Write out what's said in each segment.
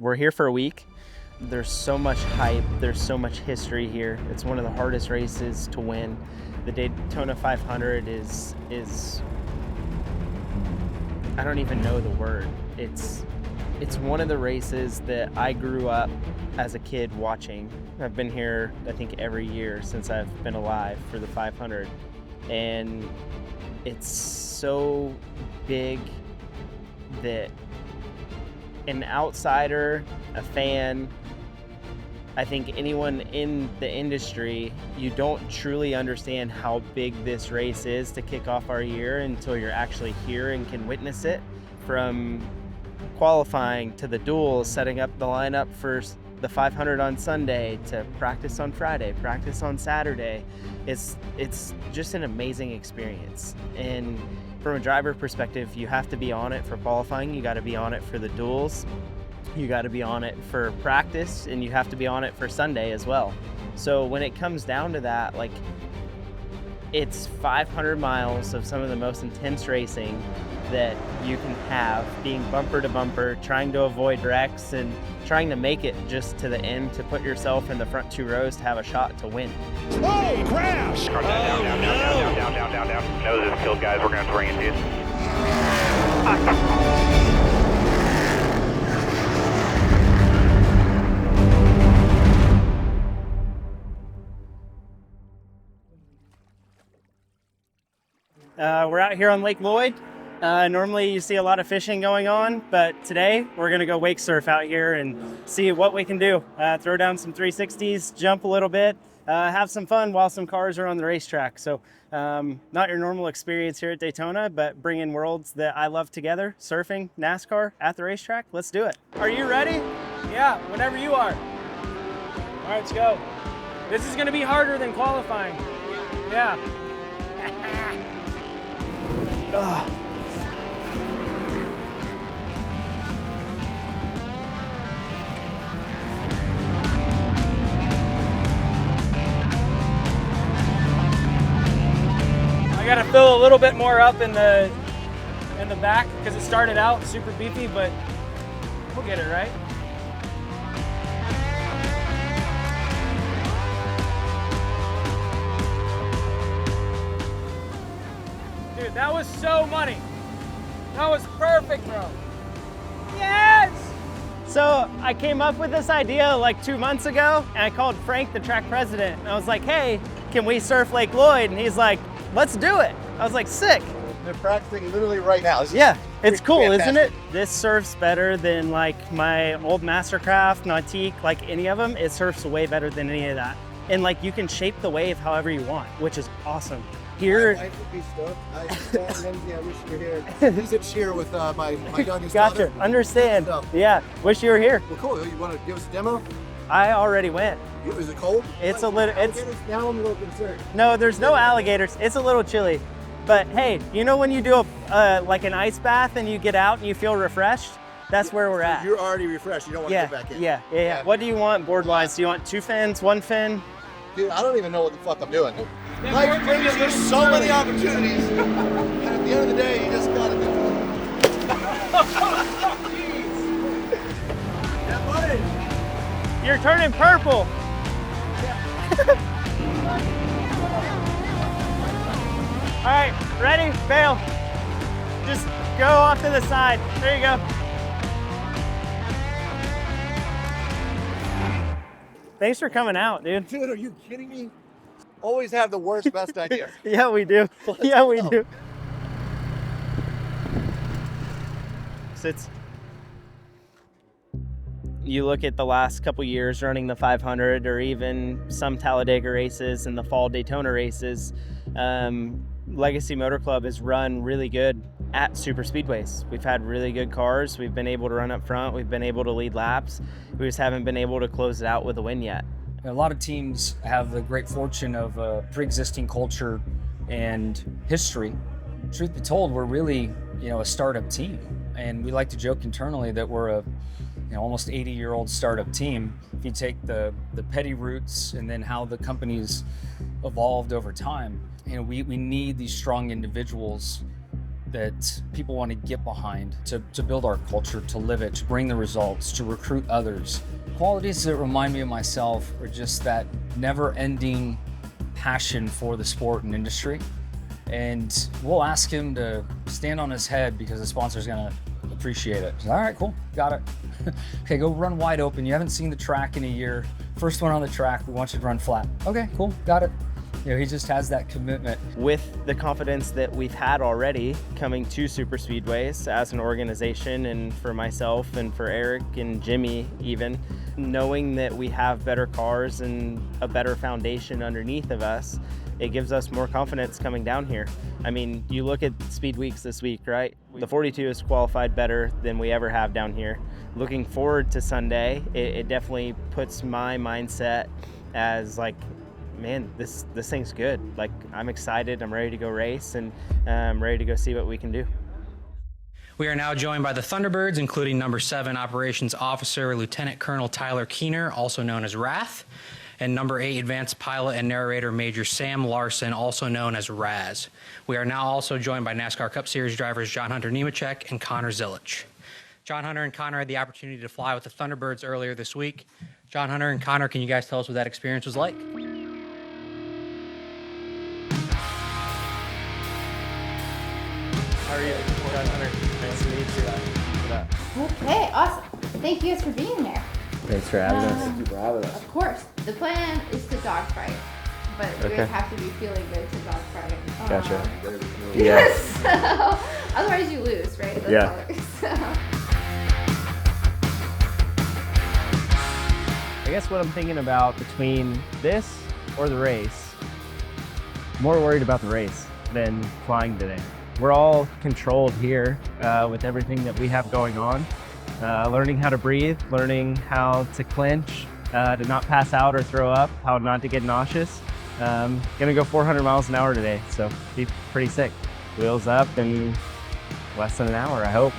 we're here for a week. There's so much hype, there's so much history here. It's one of the hardest races to win. The Daytona 500 is I don't even know the word. It's one of the races that I grew up as a kid watching. I've been here, I think, every year since I've been alive for the 500. And it's so big that an outsider, a fan, I think anyone in the industry, you don't truly understand how big this race is to kick off our year until you're actually here and can witness it. From qualifying to the duel, setting up the lineup for the 500 on Sunday, to practice on Friday, practice on Saturday. It's just an amazing experience. And from a driver perspective, you have to be on it for qualifying, you got to be on it for the duels, you got to be on it for practice, and you have to be on it for Sunday as well. So when it comes down to that, like, it's 500 miles of some of the most intense racing that you can have, being bumper to bumper, trying to avoid wrecks and trying to make it just to the end to put yourself in the front two rows to have a shot to win. Oh, crash! Down. Nose is killed, guys. We're going to have to bring it to you. We're out here on Lake Lloyd. Normally you see a lot of fishing going on, but today we're gonna go wake surf out here and see what we can do. Throw down some 360s, jump a little bit, have some fun while some cars are on the racetrack. So not your normal experience here at Daytona, but bringing worlds that I love together, surfing, NASCAR at the racetrack. Let's do it. Are you ready? Yeah, whenever you are. All right, let's go. This is gonna be harder than qualifying. Yeah. I gotta fill a little bit more up in the back because it started out super beefy, but we'll get it right. Dude, that was so money. That was perfect, bro. Yes! So I came up with this idea like 2 months ago, and I called Frank, the track president, and I was like, hey, can we surf Lake Lloyd? And he's like, let's do it. I was like, sick. They're practicing literally right now. Yeah, it's cool, fantastic. isn't it? This surfs better than like my old Mastercraft, Nautique, like any of them. It surfs way better than any of that. And like you can shape the wave however you want, which is awesome. Here, My wife would be stoked. I wish you were here. He's a cheer with my youngest gotcha, daughter. understand. So, Yeah, wish you were here. well, cool. You want to give us a demo? I already went. Is it cold? It's a little, it's, Now I'm a little concerned. no, there's no alligators. It's a little chilly. But hey, you know when you do like an ice bath and you get out and you feel refreshed? That's where we're at. You're already refreshed. You don't want Yeah, to get back in. yeah. What do you want board-wise? Do you want 2 fins, 1 fin? Dude, I don't even know what the fuck I'm doing. Life brings you so many opportunities. And at the end of the day, you just gotta do it. Yeah, buddy. You're turning purple. All right, ready? Bail. Just go off to the side. There you go. Thanks for coming out, dude. Dude, are you kidding me? Always have the worst, best idea. Yeah, we do. Yeah, we do. Sits. You look at the last couple years running the 500 or even some Talladega races and the fall Daytona races, Legacy Motor Club has run really good at super speedways. We've had really good cars. We've been able to run up front. We've been able to lead laps. We just haven't been able to close it out with a win yet. A lot of teams have the great fortune of a pre-existing culture and history. Truth be told, we're really, a startup team, and we like to joke internally that we're a, almost 80-year-old startup team. If you take the petty roots and then how the company's evolved over time, we need these strong individuals that people want to get behind, to build our culture, to live it, to bring the results, to recruit others. Qualities that remind me of myself are just that never-ending passion for the sport and industry. And we'll ask him to stand on his head because the sponsor's gonna appreciate it. All right, cool, got it. Okay, go run wide open. You haven't seen the track in a year. First one on the track, we want you to run flat. Okay, cool, got it. You know, he just has that commitment. With the confidence that we've had already coming to super speedways as an organization, and for myself and for Eric and Jimmy even, knowing that we have better cars and a better foundation underneath of us, it gives us more confidence coming down here. I mean, you look at Speedweeks this week, right? The 42 is qualified better than we ever have down here. Looking forward to Sunday, it definitely puts my mindset as like, man, this thing's good. Like, I'm excited, I'm ready to go race, and I'm ready to go see what we can do. We are now joined by the Thunderbirds, including number 7 Operations Officer, Lieutenant Colonel Tyler Keener, also known as Wrath, and number 8 Advanced Pilot and Narrator Major Sam Larson, also known as Raz. We are now also joined by NASCAR Cup Series drivers John Hunter Nemechek and Connor Zilisch. John Hunter and Connor had the opportunity to fly with the Thunderbirds earlier this week. John Hunter and Connor, can you guys tell us what that experience was like? How are you? John Hunter. Nice to meet you. What up? Okay, awesome. Thank you guys for being here. Thanks for having us. Thank you for having us. Of course. The plan is to dogfight, but you guys have to be feeling good to dogfight. Gotcha. Yes. So, otherwise you lose, right? That's Yeah. all it is. So. I guess what I'm thinking about between this or the race, I'm more worried about the race than flying today. We're all controlled here with everything that we have going on. Learning how to breathe, learning how to clinch, to not pass out or throw up, how not to get nauseous. Gonna go 400 miles an hour today, so be pretty sick. Wheels up in less than an hour, I hope.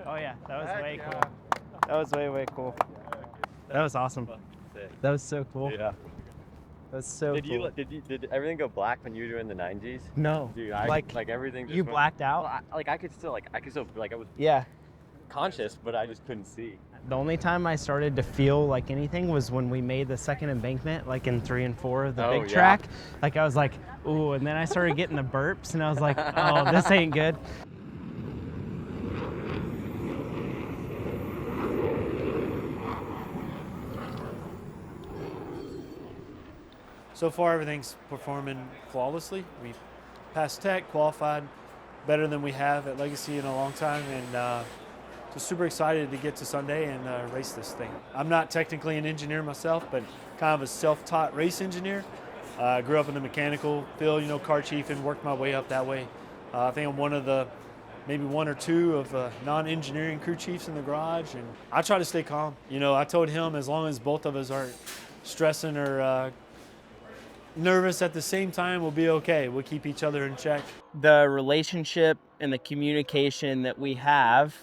Oh yeah, that was way cool. That was way cool. That was awesome. That was so cool. Yeah. That was so cool. Did everything go black when you were doing the 9Gs? No. Dude, like everything just you went, blacked out? Well, I could still I was Yeah. conscious, but I just couldn't see. The only time I started to feel like anything was when we made the second embankment, like in 3 and 4 of the big track. Like I was like, ooh, and then I started getting the burps and I was like, oh, this ain't good. So far, everything's performing flawlessly. We've passed tech, qualified better than we have at Legacy in a long time, and just super excited to get to Sunday and race this thing. I'm not technically an engineer myself, but kind of a self-taught race engineer. I grew up in the mechanical field, you know, car chief, and worked my way up that way. I think I'm one of the maybe 1 or 2 of non-engineering crew chiefs in the garage, and I try to stay calm. You know, I told him as long as both of us aren't stressing or nervous at the same time, we'll be okay. We'll keep each other in check. The relationship and the communication that we have,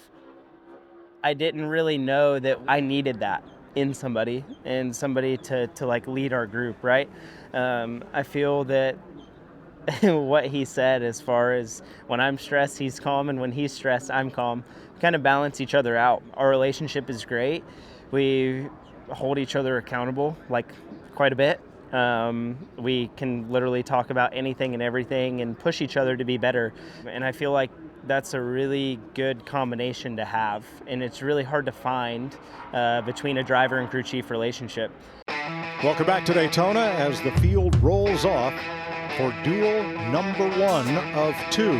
I didn't really know that I needed that in somebody, and somebody to like lead our group, right? I feel that what he said, as far as when I'm stressed, he's calm, and when he's stressed, I'm calm. We kind of balance each other out. Our relationship is great. We hold each other accountable, like, quite a bit. We can literally talk about anything and everything and push each other to be better. And I feel like that's a really good combination to have. And it's really hard to find between a driver and crew chief relationship. Welcome back to Daytona as the field rolls off for duel number 1 of 2.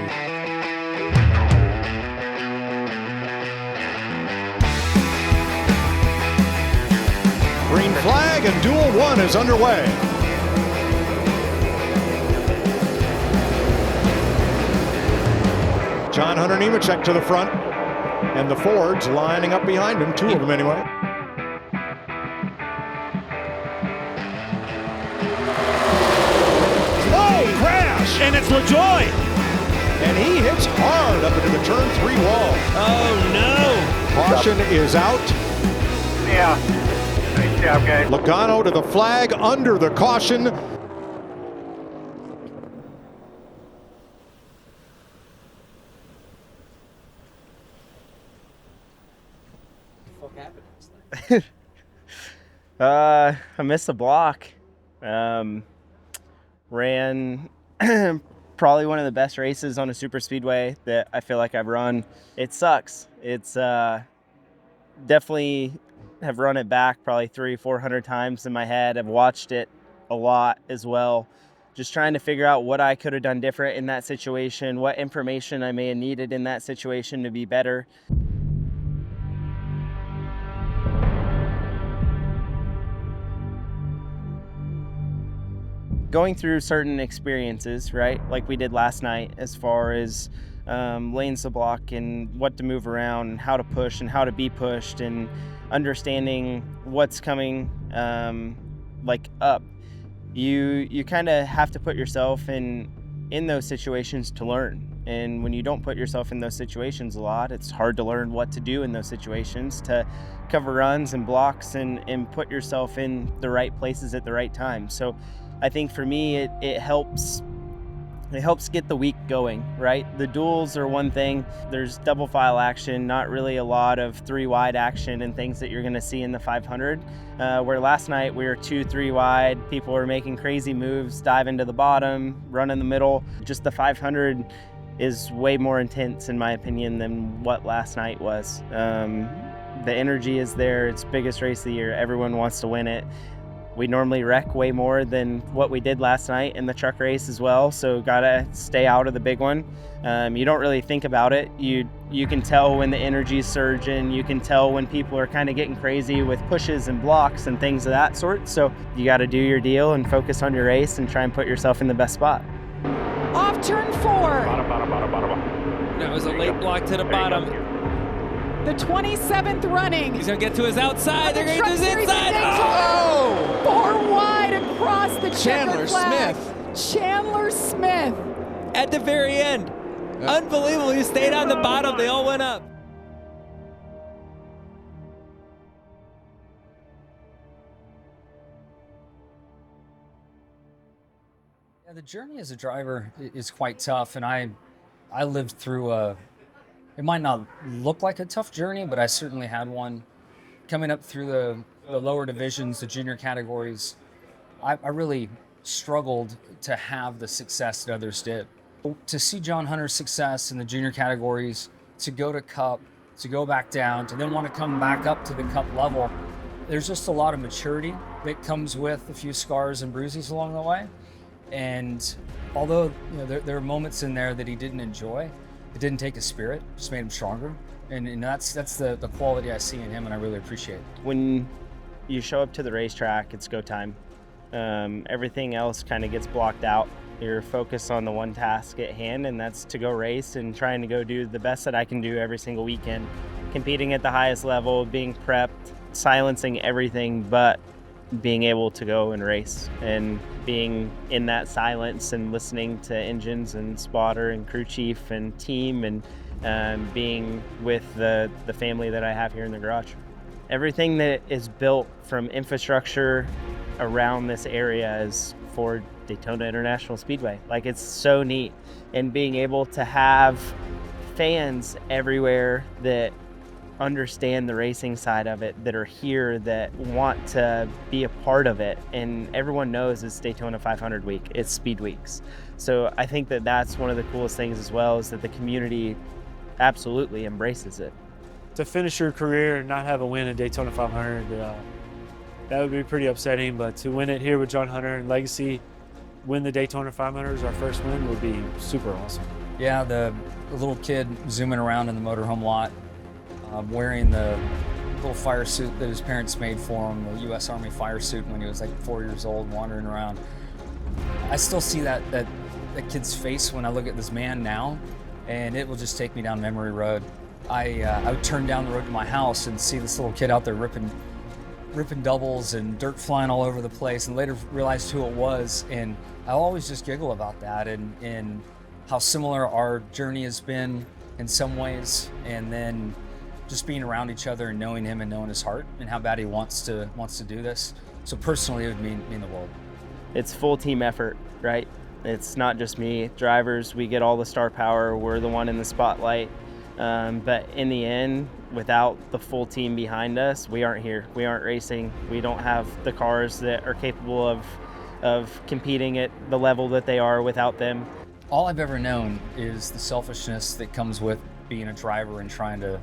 Green flag and duel 1 is underway. John Hunter Nemechek to the front, and the Fords lining up behind him, 2 of them anyway. Oh, crash! And it's LaJoy! And he hits hard up into the turn 3 wall. Oh no! Caution is out. Yeah. Nice job, guys. Logano to the flag under the caution. I missed the block. Ran probably one of the best races on a super speedway that I feel like I've run. It sucks. It's definitely have run it back probably 300-400 times in my head. I've watched it a lot as well. Just trying to figure out what I could have done different in that situation, what information I may have needed in that situation to be better. Going through certain experiences, right, like we did last night, as far as lanes to block and what to move around and how to push and how to be pushed and understanding what's coming like up. You kind of have to put yourself in those situations to learn. And when you don't put yourself in those situations a lot, it's hard to learn what to do in those situations, to cover runs and blocks and put yourself in the right places at the right time. So I think for me, it helps get the week going, right? The duels are one thing. There's double file action, not really a lot of 3 wide action and things that you're going to see in the 500. Where last night we were 2-3 wide. People were making crazy moves, dive into the bottom, run in the middle. Just the 500 is way more intense, in my opinion, than what last night was. The energy is there. It's the biggest race of the year. Everyone wants to win it. We normally wreck way more than what we did last night in the truck race as well, so gotta stay out of the big one. You don't really think about it. You can tell when the energy's surging. You can tell when people are kind of getting crazy with pushes and blocks and things of that sort. So you gotta do your deal and focus on your race and try and put yourself in the best spot. Off turn 4. Bottom. That was a late block to the bottom. The 27th running. He's going to get to his outside. They're going to get to his inside. Oh! 4 wide across the Chandler flag. Smith. Chandler Smith. At the very end. Unbelievable. He stayed on the bottom. They all went up. Yeah, the journey as a driver is quite tough, and I lived through it might not look like a tough journey, but I certainly had one. Coming up through the lower divisions, the junior categories, I really struggled to have the success that others did. To see John Hunter's success in the junior categories, to go to Cup, to go back down, to then want to come back up to the Cup level, there's just a lot of maturity that comes with a few scars and bruises along the way. And although there are moments in there that he didn't enjoy, it didn't take his spirit, just made him stronger. And that's the quality I see in him, and I really appreciate it. When you show up to the racetrack, it's go time. Everything else kind of gets blocked out. You're focused on the one task at hand, and that's to go race and trying to go do the best that I can do every single weekend. Competing at the highest level, being prepped, silencing everything but being able to go and race, and being in that silence and listening to engines and spotter and crew chief and team, and being with the family that I have here in the garage. Everything that is built from infrastructure around this area is for Daytona International Speedway. Like, it's so neat. And being able to have fans everywhere that understand the racing side of it that are here that want to be a part of it. And everyone knows it's Daytona 500 week, it's Speed Weeks. So I think that that's one of the coolest things as well, is that the community absolutely embraces it. To finish your career and not have a win in Daytona 500, that would be pretty upsetting. But to win it here with John Hunter and Legacy, win the Daytona 500 as our first win, would be super awesome. Yeah, the little kid zooming around in the motorhome lot, wearing the little fire suit that his parents made for him, the U.S. Army fire suit when he was like 4 years old, wandering around. I still see that kid's face when I look at this man now, and it will just take me down memory road. I would turn down the road to my house and see this little kid out there ripping doubles and dirt flying all over the place, and later realized who it was. And I always just giggle about that and how similar our journey has been in some ways, and then just being around each other and knowing him and knowing his heart and how bad he wants to do this. So personally, it would mean the world. It's full team effort, right? It's not just me. Drivers, we get all the star power. We're the one in the spotlight. But in the end, without the full team behind us, we aren't here. We aren't racing. We don't have the cars that are capable of competing at the level that they are without them. All I've ever known is the selfishness that comes with being a driver and trying to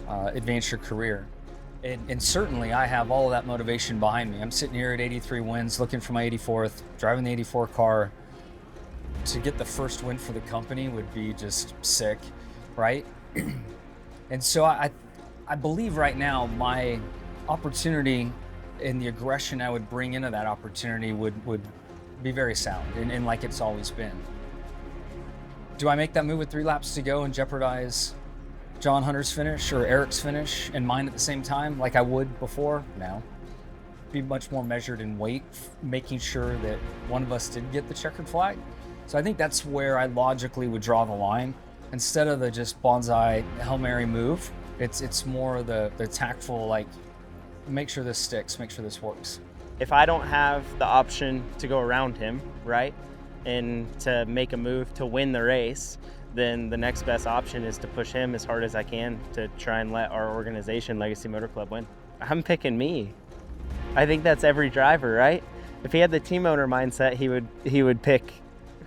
advance your career. And certainly I have all of that motivation behind me. I'm sitting here at 83 wins, looking for my 84th, driving the 84 car. To get the first win for the company would be just sick, right? And so I believe right now my opportunity and the aggression I would bring into that opportunity would be very sound and like it's always been. Do I make that move with 3 laps to go and jeopardize John Hunter's finish or Eric's finish and mine at the same time like I would before? No. Be much more measured in weight, making sure that one of us did get the checkered flag. So I think that's where I logically would draw the line. Instead of the just bonsai Hail Mary move, it's more the tactful, like, make sure this sticks, make sure this works. If I don't have the option to go around him, right, and to make a move to win the race, then the next best option is to push him as hard as I can to try and let our organization, Legacy Motor Club, win. I'm picking me. I think that's every driver, right? If he had the team owner mindset, he would pick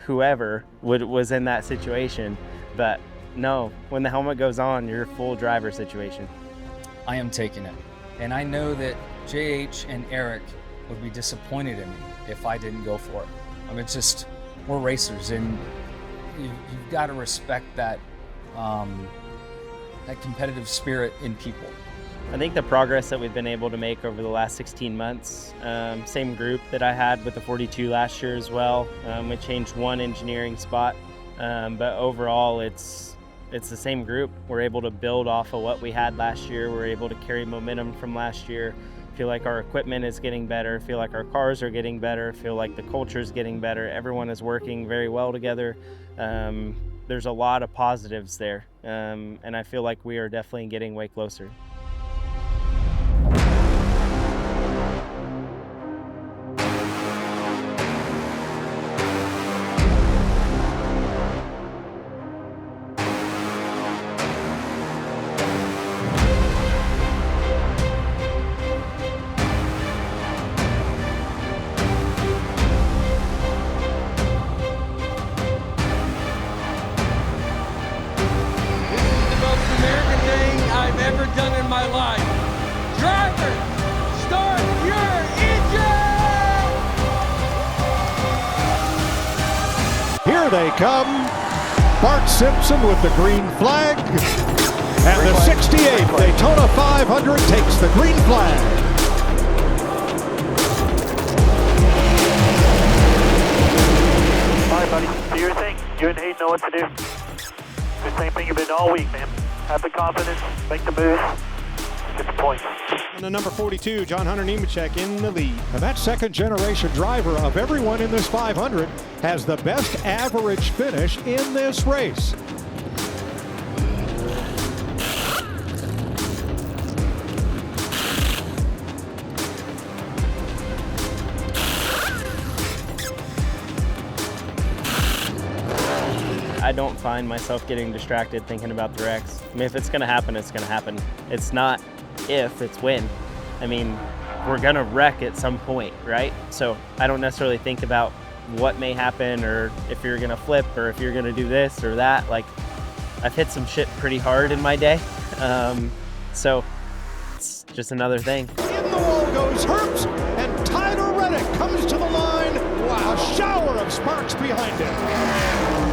whoever was in that situation. But no, when the helmet goes on, you're full driver situation. I am taking it. And I know that JH and Eric would be disappointed in me if I didn't go for it. I mean, it's just, we're racers, and you've got to respect that competitive spirit in people. I think the progress that we've been able to make over the last 16 months, same group that I had with the 42 last year as well. We changed one engineering spot, but overall it's the same group. We're able to build off of what we had last year. We're able to carry momentum from last year. Feel like our equipment is getting better, feel like our cars are getting better, feel like the culture is getting better. Everyone is working very well together. There's a lot of positives there, and I feel like we are definitely getting way closer. They come. Bart Simpson with the green flag. And the 68th Daytona 500 takes the green flag. All right, buddy. Do your thing. You and Hayden know what to do. The same thing you've been all week, man. Have the confidence. Make the move. Get the point. And the number 42, John Hunter Nemechek in the lead. And that second-generation driver of everyone in this 500 has the best average finish in this race. I don't find myself getting distracted thinking about the wrecks. I mean, if it's gonna happen, it's gonna happen. It's not if, it's when. I mean, we're gonna wreck at some point, right? So I don't necessarily think about what may happen or if you're gonna flip or if you're gonna do this or that. Like, I've hit some shit pretty hard in my day. So it's just another thing. In the wall goes Herbst, and Tyler Reddick comes to the line. Wow, a shower of sparks behind him.